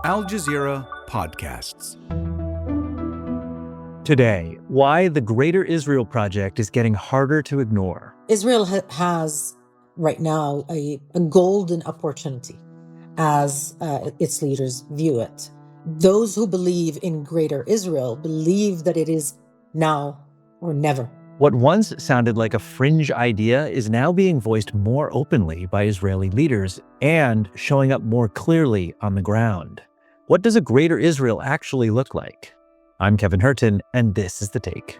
Al Jazeera Podcasts. Today, why the Greater Israel Project is getting harder to ignore. Israel has right now a golden opportunity as its leaders view it. Those who believe in Greater Israel believe that it is now or never. What once sounded like a fringe idea is now being voiced more openly by Israeli leaders and showing up more clearly on the ground. What does a Greater Israel actually look like? I'm Kevin Hirten, and this is The Take.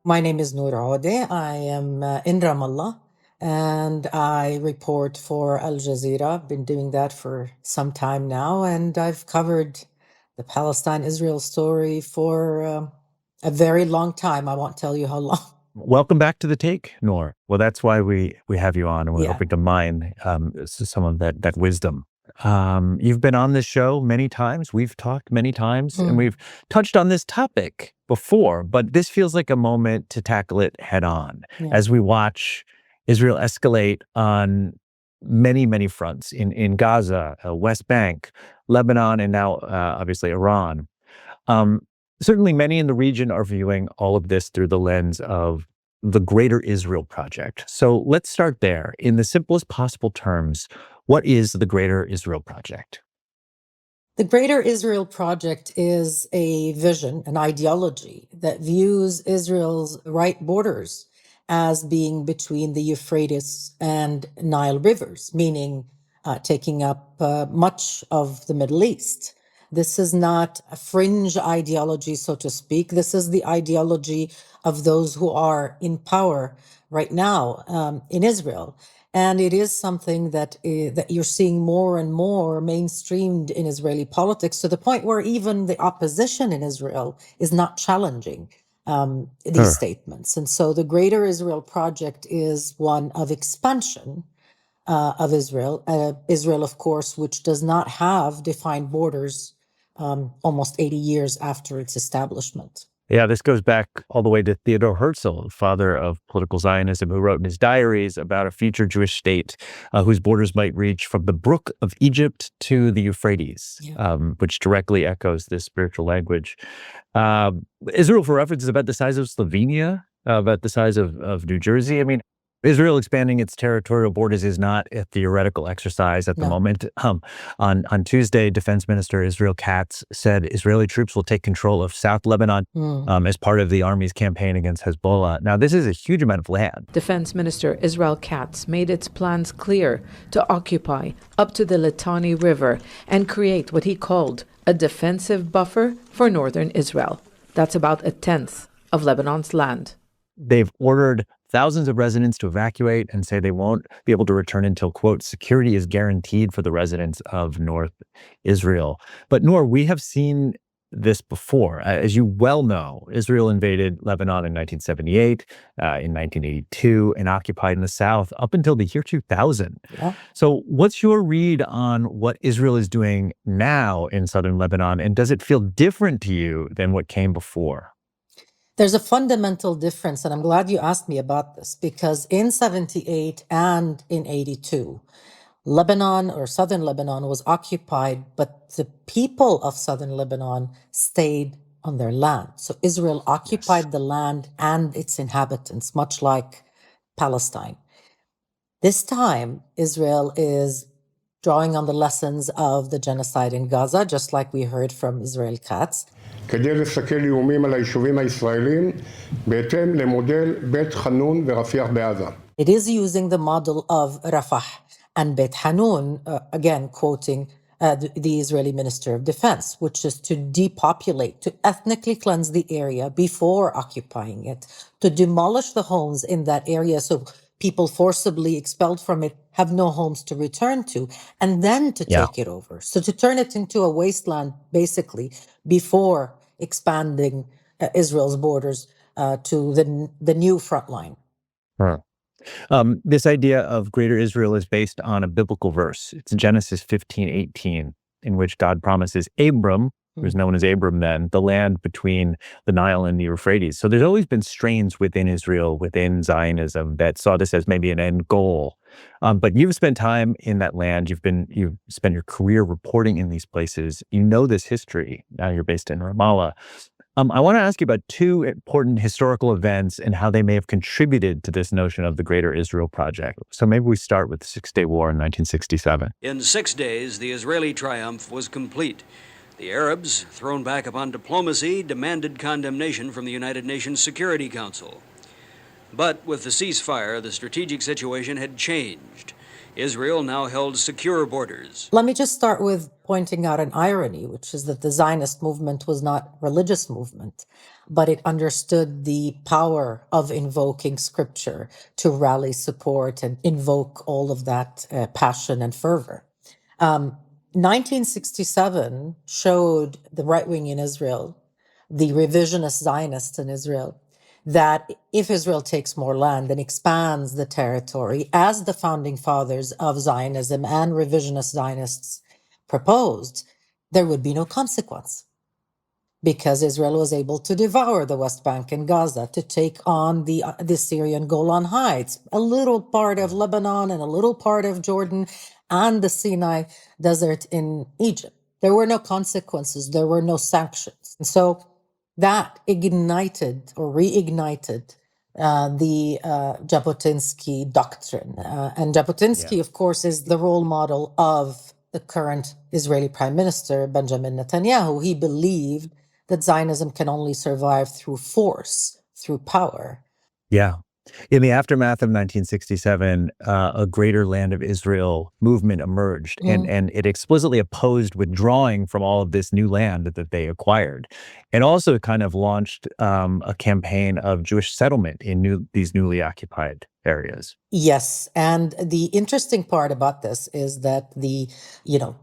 My name is Nour Odeh. I am in Ramallah, and I report for Al Jazeera. I've been doing that for some time now, and I've covered the Palestine-Israel story for a very long time. I won't tell you how long. Welcome back to The Take, Noor. Well, that's why we have you on, and we're hoping to mine some of that wisdom. You've been on this show many times. We've talked many times, and we've touched on this topic before, but this feels like a moment to tackle it head on as we watch Israel escalate on many, many fronts in Gaza, West Bank, Lebanon, and now obviously Iran. Certainly many in the region are viewing all of this through the lens of the Greater Israel Project. So let's start there. In the simplest possible terms, what is the Greater Israel Project? The Greater Israel Project is a vision, an ideology that views Israel's right borders as being between the Euphrates and Nile rivers, meaning taking up much of the Middle East. This is not a fringe ideology, so to speak. This is the ideology of those who are in power right now in Israel. And it is something that you're seeing more and more mainstreamed in Israeli politics, to the point where even the opposition in Israel is not challenging these statements. And so the Greater Israel Project is one of expansion of Israel. Israel, of course, which does not have defined borders almost 80 years after its establishment. Yeah, this goes back all the way to Theodor Herzl, father of political Zionism, who wrote in his diaries about a future Jewish state whose borders might reach from the Brook of Egypt to the Euphrates, which directly echoes this spiritual language. Israel, for reference, is about the size of Slovenia, about the size of New Jersey. I mean, Israel expanding its territorial borders is not a theoretical exercise at the moment. On Tuesday, Defense Minister Israel Katz said Israeli troops will take control of South Lebanon as part of the army's campaign against Hezbollah. Now, this is a huge amount of land. Defense Minister Israel Katz made its plans clear to occupy up to the Litani River and create what he called a defensive buffer for northern Israel. That's about a tenth of Lebanon's land. They've ordered thousands of residents to evacuate and say they won't be able to return until, quote, security is guaranteed for the residents of North Israel. But Noor, we have seen this before. As you well know, Israel invaded Lebanon in 1978, in 1982, and occupied in the south up until the year 2000. Yeah. So what's your read on what Israel is doing now in southern Lebanon, and does it feel different to you than what came before? There's a fundamental difference, and I'm glad you asked me about this, because in 78 and in 82, Lebanon or southern Lebanon was occupied, but the people of southern Lebanon stayed on their land. So Israel occupied the land and its inhabitants, much like Palestine. This time, Israel is drawing on the lessons of the genocide in Gaza, just like we heard from Israel Katz. כדי לסכל איומים על היישובים הישראלים בהתאם למודל בית חנון ורפיח בעזה. It is using the model of Rafah and Beit Hanun, again quoting the Israeli Minister of Defense, which is to depopulate, to ethnically cleanse the area before occupying it, to demolish the homes in that area so people forcibly expelled from it have no homes to return to, and then to take it over. So to turn it into a wasteland, basically, before expanding Israel's borders to the new front line. This idea of Greater Israel is based on a biblical verse. It's Genesis 15:18, in which God promises Abram It was known as Abram then, the land between the Nile and the Euphrates. So there's always been strains within Israel, within Zionism, that saw this as maybe an end goal. But you've spent time in that land. You've spent your career reporting in these places. You know this history. Now you're based in Ramallah. I want to ask you about two important historical events and how they may have contributed to this notion of the Greater Israel Project. So maybe we start with the Six-Day War in 1967. In 6 days, the Israeli triumph was complete. The Arabs, thrown back upon diplomacy, demanded condemnation from the United Nations Security Council. But with the ceasefire, the strategic situation had changed. Israel now held secure borders. Let me just start with pointing out an irony, which is that the Zionist movement was not a religious movement, but it understood the power of invoking scripture to rally support and invoke all of that passion and fervor. 1967 showed the right wing in Israel, the revisionist Zionists in Israel, that if Israel takes more land and expands the territory, as the founding fathers of Zionism and revisionist Zionists proposed, there would be no consequence, because Israel was able to devour the West Bank and Gaza, to take on the Syrian Golan Heights, a little part of Lebanon and a little part of Jordan, and the Sinai Desert in Egypt. There were no consequences. There were no sanctions. And so that ignited or reignited the Jabotinsky doctrine. And Jabotinsky, of course, is the role model of the current Israeli Prime Minister, Benjamin Netanyahu. He believed that Zionism can only survive through force, through power. Yeah. In the aftermath of 1967, a Greater Land of Israel movement emerged, and it explicitly opposed withdrawing from all of this new land that they acquired. It also kind of launched a campaign of Jewish settlement in these newly occupied areas. Yes, and the interesting part about this is that the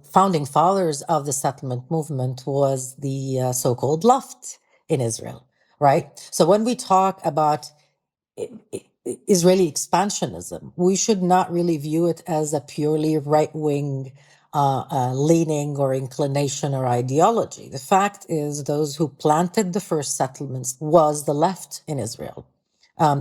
founding fathers of the settlement movement was the so-called left in Israel, right? So when we talk about Israeli expansionism, we should not really view it as a purely right-wing leaning or inclination or ideology. The fact is, those who planted the first settlements was the left in Israel.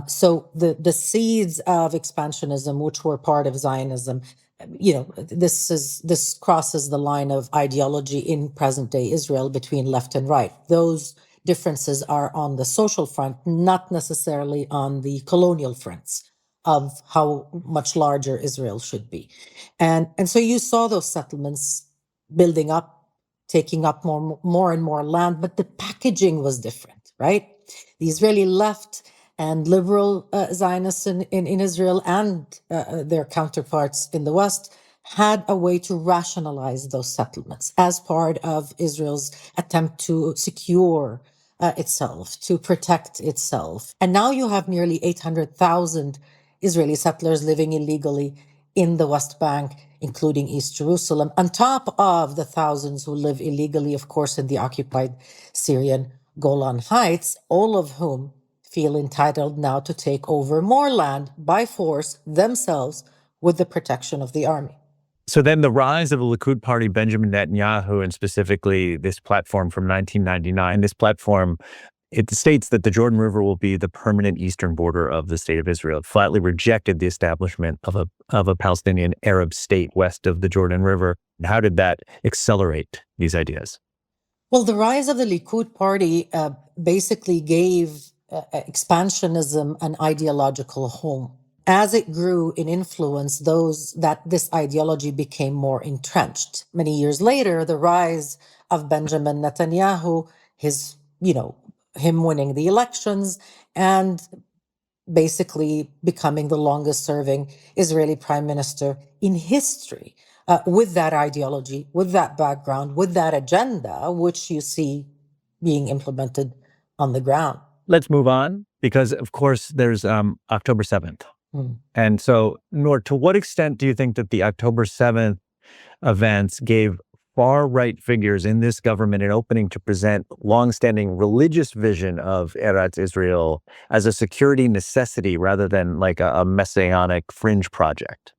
So the seeds of expansionism, which were part of Zionism, this crosses the line of ideology in present-day Israel between left and right. Those differences are on the social front, not necessarily on the colonial fronts of how much larger Israel should be. And so you saw those settlements building up, taking up more and more land, but the packaging was different, right? The Israeli left and liberal Zionists in Israel and their counterparts in the West had a way to rationalize those settlements as part of Israel's attempt to secure itself, to protect itself. And now you have nearly 800,000 Israeli settlers living illegally in the West Bank, including East Jerusalem, on top of the thousands who live illegally, of course, in the occupied Syrian Golan Heights, all of whom feel entitled now to take over more land by force themselves with the protection of the army. So then the rise of the Likud party, Benjamin Netanyahu, and specifically this platform from 1999, this platform, it states that the Jordan River will be the permanent eastern border of the state of Israel. It flatly rejected the establishment of a Palestinian Arab state west of the Jordan River. How did that accelerate these ideas? Well, the rise of the Likud party basically gave expansionism an ideological home. As it grew in influence, this ideology became more entrenched. Many years later, the rise of Benjamin Netanyahu, him winning the elections and basically becoming the longest serving Israeli prime minister in history, with that ideology, with that background, with that agenda, which you see being implemented on the ground. Let's move on, because of course there's October 7th. And so, Nour, to what extent do you think that the October 7th events gave far-right figures in this government an opening to present longstanding religious vision of Eretz Israel as a security necessity rather than like a messianic fringe project?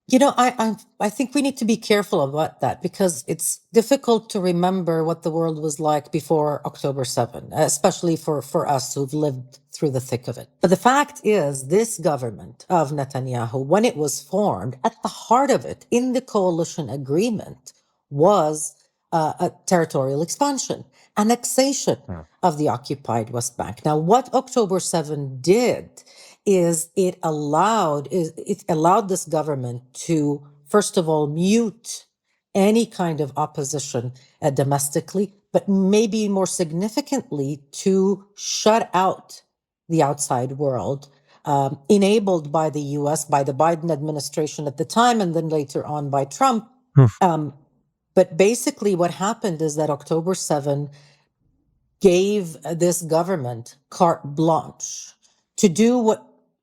I think we need to be careful about that because it's difficult to remember what the world was like before October 7, especially for us who've lived through the thick of it. But the fact is, this government of Netanyahu, when it was formed, at the heart of it, in the coalition agreement, was a territorial expansion, annexation of the occupied West Bank. Now, what October 7 did is it allowed this government to, first of all, mute any kind of opposition domestically, but maybe more significantly to shut out the outside world, enabled by the US, by the Biden administration at the time, and then later on by Trump. But basically what happened is that October 7 gave this government carte blanche to do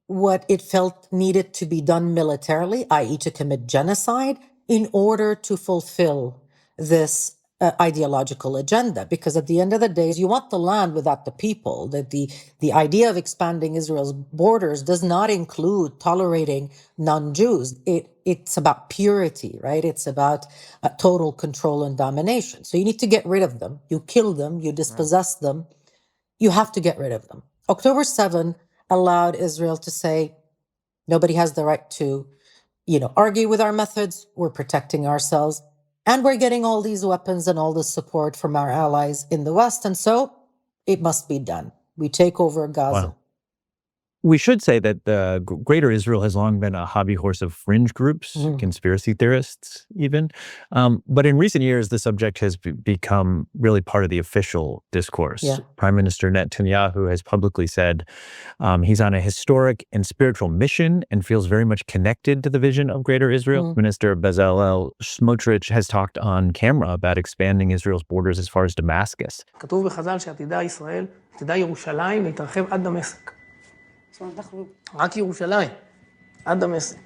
what it felt needed to be done militarily, i.e. to commit genocide, in order to fulfill this ideological agenda. Because at the end of the day, you want the land without the people. That the idea of expanding Israel's borders does not include tolerating non-Jews. It's about purity, right? It's about total control and domination. So you need to get rid of them. You kill them, you dispossess them. You have to get rid of them. October 7 allowed Israel to say, nobody has the right to, argue with our methods. We're protecting ourselves. And we're getting all these weapons and all the support from our allies in the West. And so it must be done. We take over Gaza. Wow. We should say that the Greater Israel has long been a hobby horse of fringe groups, conspiracy theorists even. But in recent years, the subject has become really part of the official discourse. Yeah. Prime Minister Netanyahu has publicly said he's on a historic and spiritual mission and feels very much connected to the vision of Greater Israel. Minister Bezalel Smotrich has talked on camera about expanding Israel's borders as far as Damascus. כתוב בחז"ל שעתידה ישראל, עתידה ירושלים להתרחב עד דמשק. רק ירושלים, עד דמשק.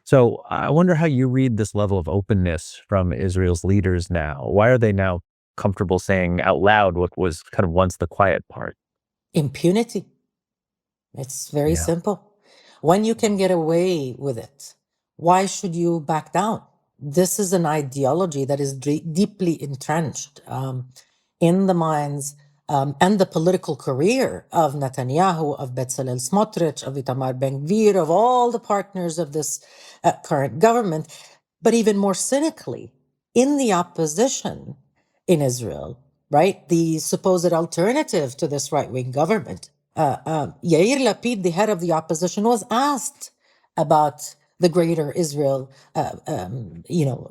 So I wonder how you read this level of openness from Israel's leaders now. Why are they now comfortable saying out loud what was kind of once the quiet part? Impunity. It's very simple. When you can get away with it, why should you back down? This is an ideology that is deeply entrenched in the minds and the political career of Netanyahu, of Bezalel Smotrich, of Itamar Ben-Gvir, of all the partners of this current government, but even more cynically, in the opposition in Israel, right? The supposed alternative to this right-wing government. Yair Lapid, the head of the opposition, was asked about the Greater Israel,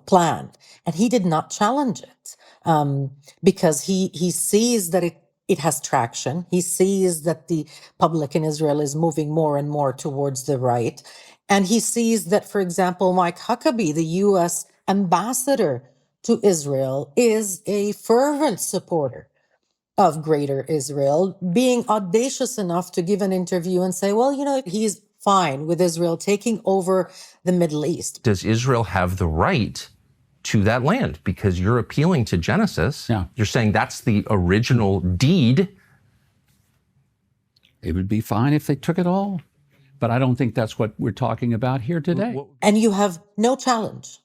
plan, and he did not challenge it because he sees that it has traction. He sees that the public in Israel is moving more and more towards the right. And he sees that, for example, Mike Huckabee, the U.S. ambassador to Israel, is a fervent supporter of Greater Israel, being audacious enough to give an interview and say, well, he's fine with Israel taking over the Middle East. Does Israel have the right to that land? Because you're appealing to Genesis. Yeah. You're saying that's the original deed. It would be fine if they took it all. But I don't think that's what we're talking about here today. And you have no challenge.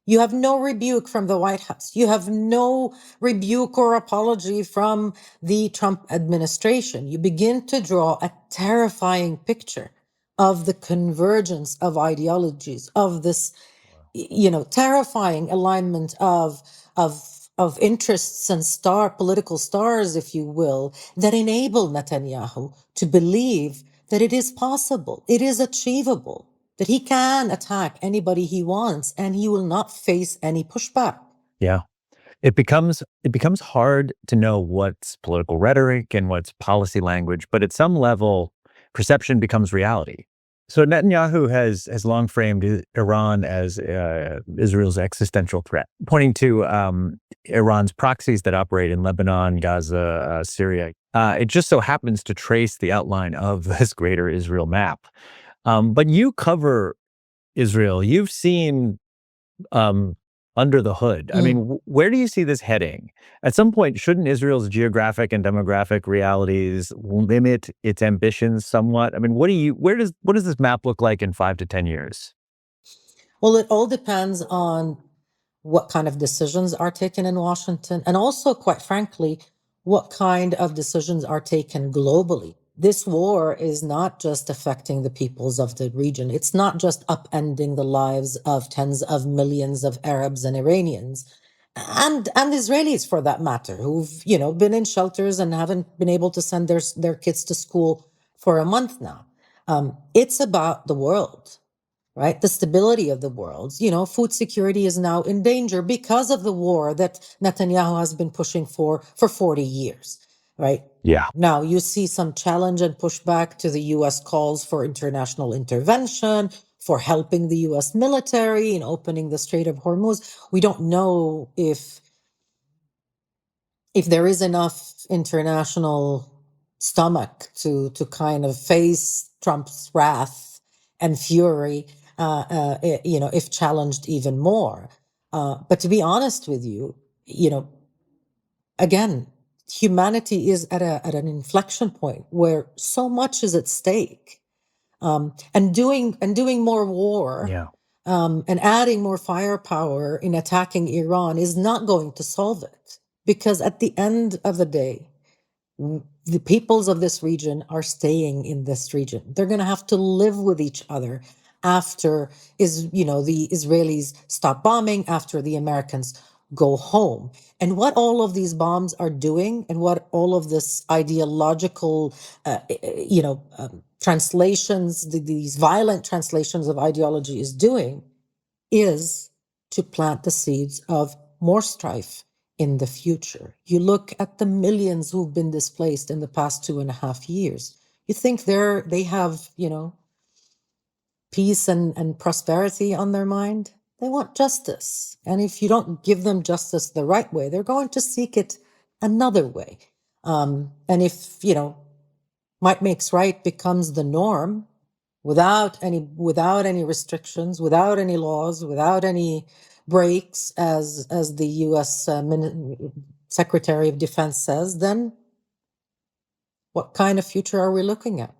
You have no rebuke from the White House. You have no rebuke or apology from the Trump administration. You begin to draw a terrifying picture of the convergence of ideologies, of this terrifying alignment of interests and political stars, if you will, that enable Netanyahu to believe that it is possible, it is achievable, that he can attack anybody he wants and he will not face any pushback. Yeah. It becomes hard to know what's political rhetoric and what's policy language, but at some level, perception becomes reality. So Netanyahu has long framed Iran as Israel's existential threat, pointing to Iran's proxies that operate in Lebanon, Gaza, Syria. It just so happens to trace the outline of this Greater Israel map. But you cover Israel. You've seen under the hood. I mean, where do you see this heading? At some point, shouldn't Israel's geographic and demographic realities limit its ambitions somewhat? I mean, what does this map look like in 5 to 10 years? Well, it all depends on what kind of decisions are taken in Washington, and also, quite frankly, what kind of decisions are taken globally. This war is not just affecting the peoples of the region. It's not just upending the lives of tens of millions of Arabs and Iranians and Israelis, for that matter, who've been in shelters and haven't been able to send their kids to school for a month now. It's about the world. Right? The stability of the world. Food security is now in danger because of the war that Netanyahu has been pushing for 40 years, right? Yeah. Now you see some challenge and pushback to the U.S. calls for international intervention, for helping the U.S. military in opening the Strait of Hormuz. We don't know if there is enough international stomach to kind of face Trump's wrath and fury, if challenged even more. But to be honest with you, again, humanity is at an inflection point where so much is at stake, and doing more war. Yeah. And adding more firepower in attacking Iran is not going to solve it, because at the end of the day, the peoples of this region are staying in this region. They're going to have to live with each other after the Israelis stop bombing, after the Americans go home. And what all of these bombs are doing, and what all of this ideological, translations, these violent translations of ideology is doing, is to plant the seeds of more strife in the future. You look at the millions who've been displaced in the past 2.5 years. You think they have, peace and prosperity on their mind? They want justice. And if you don't give them justice the right way, they're going to seek it another way. And if, might makes right becomes the norm, without any restrictions, without any laws, without any breaks, as the U.S. Secretary of Defense says, then what kind of future are we looking at?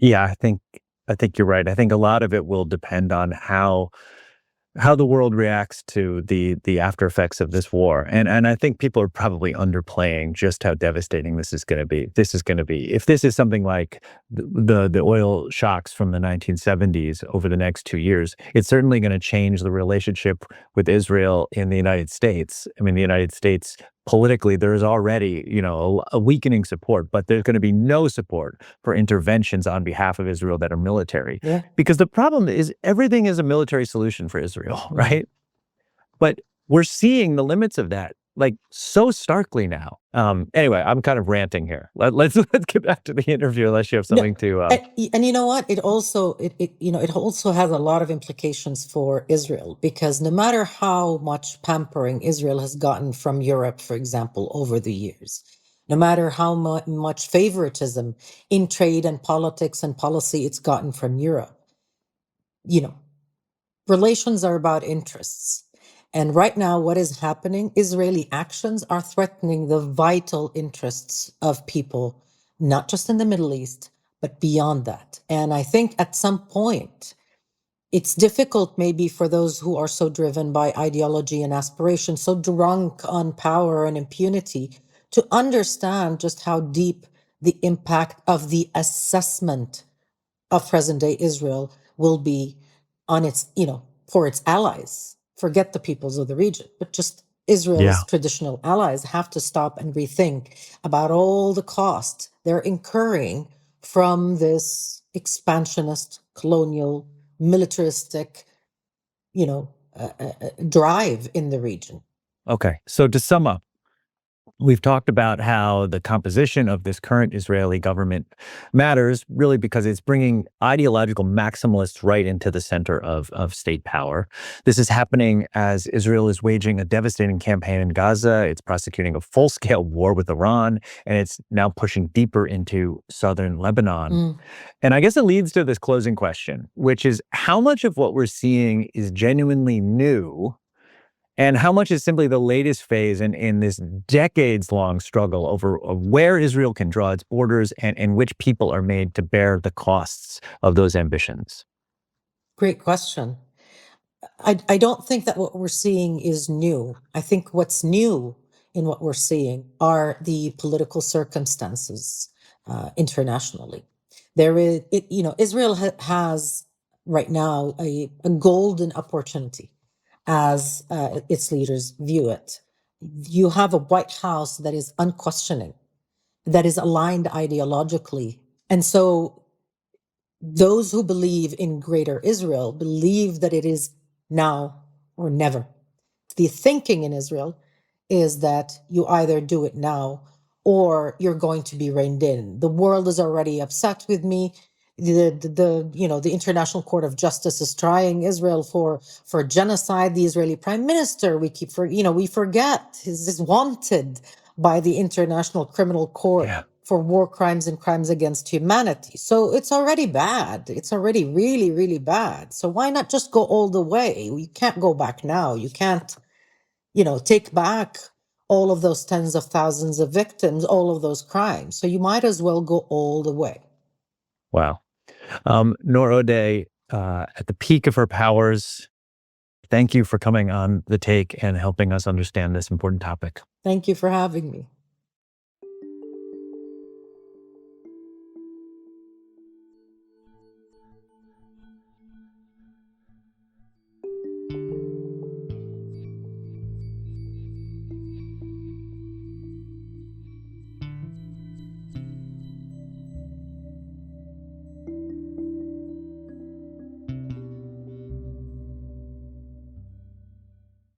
Yeah, I think you're right. I think a lot of it will depend on how the world reacts to the after effects of this war. And I think people are probably underplaying just how devastating this is going to be. If this is something like the oil shocks from the 1970s over the next 2 years, it's certainly going to change the relationship with Israel in the United States. I mean, the United States, politically, there is already, a weakening support, but there's going to be no support for interventions on behalf of Israel that are military. Yeah. Because the problem is everything is a military solution for Israel, right? But we're seeing the limits of that, like, so starkly now. Anyway, I'm kind of ranting here. Let's get back to the interview, unless you have something to. And you know what? It also has a lot of implications for Israel, because no matter how much pampering Israel has gotten from Europe, for example, over the years, no matter how much favoritism in trade and politics and policy it's gotten from Europe, relations are about interests. And right now, what is happening, Israeli actions are threatening the vital interests of people, not just in the Middle East, but beyond that. And I think at some point, it's difficult maybe for those who are so driven by ideology and aspiration, so drunk on power and impunity, to understand just how deep the impact of the assessment of present-day Israel will be on its, for its allies. Forget the peoples of the region, but just Israel's traditional allies have to stop and rethink about all the cost they're incurring from this expansionist, colonial, militaristic, drive in the region. Okay, so to sum up, we've talked about how the composition of this current Israeli government matters, really because it's bringing ideological maximalists right into the center of state power. This is happening as Israel is waging a devastating campaign in Gaza. It's prosecuting a full-scale war with Iran, and it's now pushing deeper into southern Lebanon. And I guess it leads to this closing question, which is how much of what we're seeing is genuinely new, and how much is simply the latest phase in this decades-long struggle over where Israel can draw its borders and which people are made to bear the costs of those ambitions? Great question. I don't think that what we're seeing is new. I think what's new in what we're seeing are the political circumstances internationally. There is, Israel has right now a golden opportunity as its leaders view it. You have a White House that is unquestioning, that is aligned ideologically. And so those who believe in greater Israel believe that it is now or never. The thinking in Israel is that you either do it now or you're going to be reined in. The world is already upset with me. The International Court of Justice is trying Israel for genocide. The Israeli Prime Minister, we forget, is wanted by the International Criminal Court for war crimes and crimes against humanity. So it's already bad. It's already really, really bad. So why not just go all the way? You can't go back now. You can't, take back all of those tens of thousands of victims, all of those crimes. So you might as well go all the way. Wow. Nour Odeh, at the peak of her powers, thank you for coming on The Take and helping us understand this important topic. Thank you for having me.